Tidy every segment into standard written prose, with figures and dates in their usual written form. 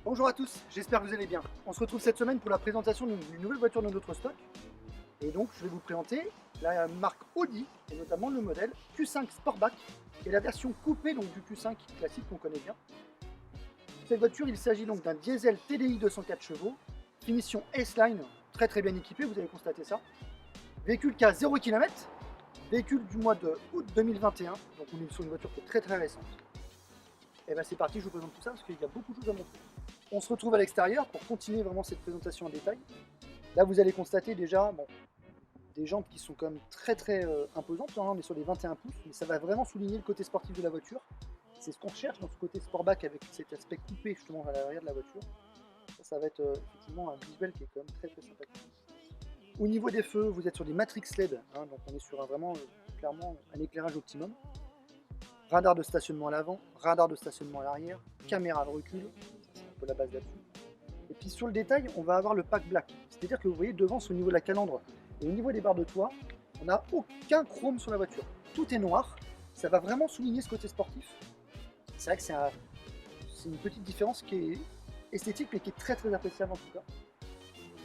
Bonjour à tous, j'espère que vous allez bien. On se retrouve cette semaine pour la présentation d'une nouvelle voiture de notre stock. Et donc je vais vous présenter la marque Audi, et notamment le modèle Q5 Sportback, et la version coupée donc, du Q5 classique qu'on connaît bien. Cette voiture, il s'agit donc d'un diesel TDI 204 chevaux, finition S-Line, très bien équipé, vous avez constaté ça. Véhicule qui a 0 km, véhicule du mois de août 2021, donc on est sur une voiture qui est très récente. Et bien c'est parti, je vous présente tout ça parce qu'il y a beaucoup de choses à montrer. On se retrouve à l'extérieur pour continuer vraiment cette présentation en détail. Là vous allez constater déjà des jantes qui sont quand même très imposantes. Là, on est sur les 21 pouces, mais ça va vraiment souligner le côté sportif de la voiture. C'est ce qu'on cherche dans ce côté sportback avec cet aspect coupé justement à l'arrière de la voiture. Ça va être effectivement un visuel qui est quand même très sympathique. Au niveau des feux, vous êtes sur des Matrix LED, hein, donc on est sur clairement un éclairage optimum. Radar de stationnement à l'avant, radar de stationnement à l'arrière, caméra de recul, c'est un peu la base là-dessus. Et puis sur le détail, on va avoir le pack black, c'est-à-dire que vous voyez devant, c'est au niveau de la calandre et au niveau des barres de toit, on n'a aucun chrome sur la voiture. Tout est noir, ça va vraiment souligner ce côté sportif. C'est vrai que c'est une petite différence qui est esthétique mais qui est très appréciable en tout cas.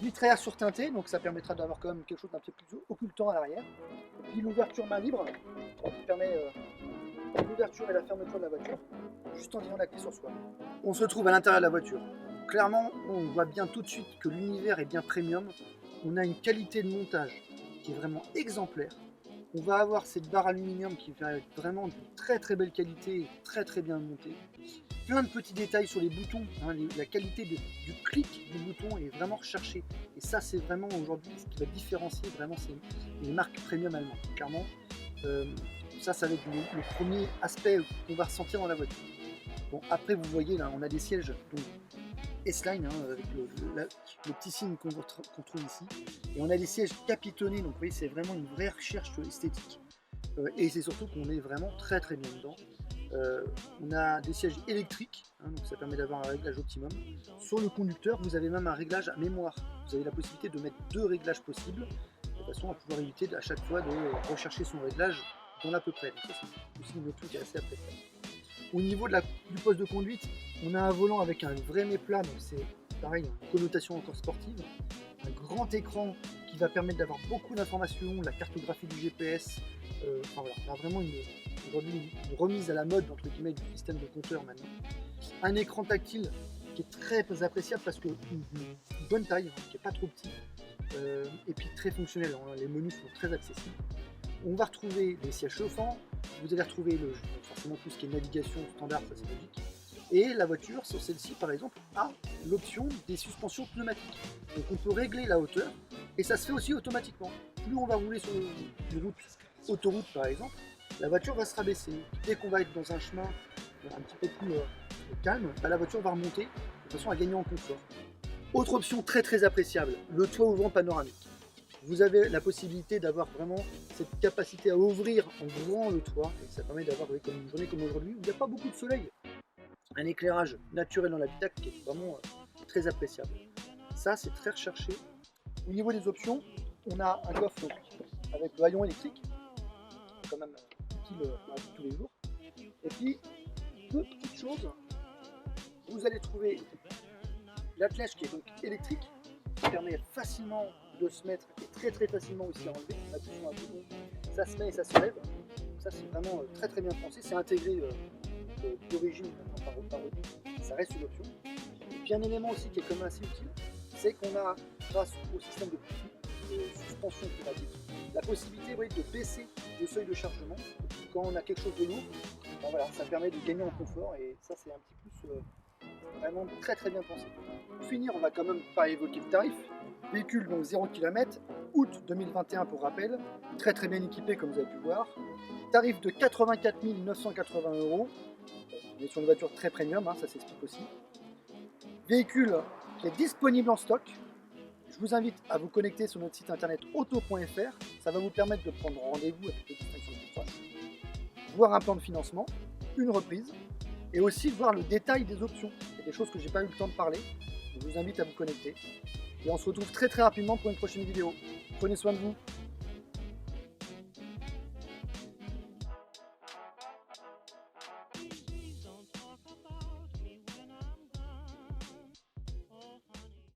Vitraillage surteinté, donc ça permettra d'avoir quand même quelque chose d'un peu plus occultant à l'arrière. Et puis l'ouverture main libre, qui permet l'ouverture et la fermeture de la voiture, juste en tirant la clé sur soi. On se trouve à l'intérieur de la voiture. Clairement, on voit bien tout de suite que l'univers est bien premium. On a une qualité de montage qui est vraiment exemplaire. On va avoir cette barre aluminium qui va être vraiment de très belle qualité, très bien montée. Plein de petits détails sur les boutons, hein, la qualité du clic du bouton est vraiment recherchée. Et ça, c'est vraiment aujourd'hui ce qui va différencier vraiment les marques premium allemandes. Clairement, ça va être le premier aspect qu'on va ressentir dans la voiture. Bon, après, vous voyez, là, on a des sièges S-Line, hein, avec le petit signe qu'on trouve ici. Et on a des sièges capitonnés, donc vous voyez, c'est vraiment une vraie recherche esthétique. Et c'est surtout qu'on est vraiment très bien dedans. On a des sièges électriques, hein, donc ça permet d'avoir un réglage optimum. Sur le conducteur, vous avez même un réglage à mémoire. Vous avez la possibilité de mettre 2 réglages possibles, de façon à pouvoir éviter à chaque fois de rechercher son réglage dans l'à peu près. Donc ça, c'est aussi une option qui est assez appréciable. Au niveau du poste de conduite, on a un volant avec un vrai méplat, donc c'est pareil, une connotation encore sportive. Un grand écran qui va permettre d'avoir beaucoup d'informations, la cartographie du GPS. Enfin voilà, on a vraiment aujourd'hui une remise à la mode entre guillemets du système de compteur maintenant. Un écran tactile qui est très appréciable parce que une bonne taille, hein, qui n'est pas trop petit, et puis très fonctionnel, hein, les menus sont très accessibles. On va retrouver les sièges chauffants, vous allez retrouver forcément tout ce qui est navigation standard, ça c'est logique. Et la voiture, sur celle-ci par exemple, a l'option des suspensions pneumatiques. Donc on peut régler la hauteur et ça se fait aussi automatiquement. Plus on va rouler sur une route, autoroute par exemple, la voiture va se rabaisser. Dès qu'on va être dans un chemin un petit peu plus calme, la voiture va remonter de façon à gagner en confort. Autre option très appréciable, le toit ouvrant panoramique. Vous avez la possibilité d'avoir vraiment cette capacité à ouvrir en grand le toit, et ça permet d'avoir comme une journée comme aujourd'hui où il n'y a pas beaucoup de soleil. Un éclairage naturel dans l'habitacle qui est vraiment très appréciable. Ça, c'est très recherché. Au niveau des options, on a un coffre avec le haillon électrique, quand même utile tous les jours. Et puis, 2 petites choses, vous allez trouver l'attelage qui est donc électrique, qui permet facilement de se mettre et très facilement aussi à enlever. On appuie sur un bouton, ça se met et ça se lève. Ça c'est vraiment très bien pensé, c'est intégré d'origine par Audi, ça reste une option. Et puis un élément aussi qui est quand même assez utile, c'est qu'on a, grâce au système de suspension pneumatique, la possibilité de baisser le seuil de chargement quand on a quelque chose de lourd. Ben voilà, ça permet de gagner en confort et ça c'est un petit plus vraiment très bien pensé. Pour finir, on va quand même pas évoquer le tarif. Véhicule donc 0 km, août 2021 pour rappel, très bien équipé comme vous avez pu voir. Tarif de 84 980 €. On est sur une voiture très premium, ça s'explique aussi. Véhicule qui est disponible en stock. Je vous invite à vous connecter sur notre site internet auto.fr. Ça va vous permettre de prendre rendez-vous avec le distinction de proche, voir un plan de financement, une reprise, et aussi voir le détail des options. Il y a des choses que j'ai pas eu le temps de parler. Je vous invite à vous connecter. Et on se retrouve très rapidement pour une prochaine vidéo. Prenez soin de vous.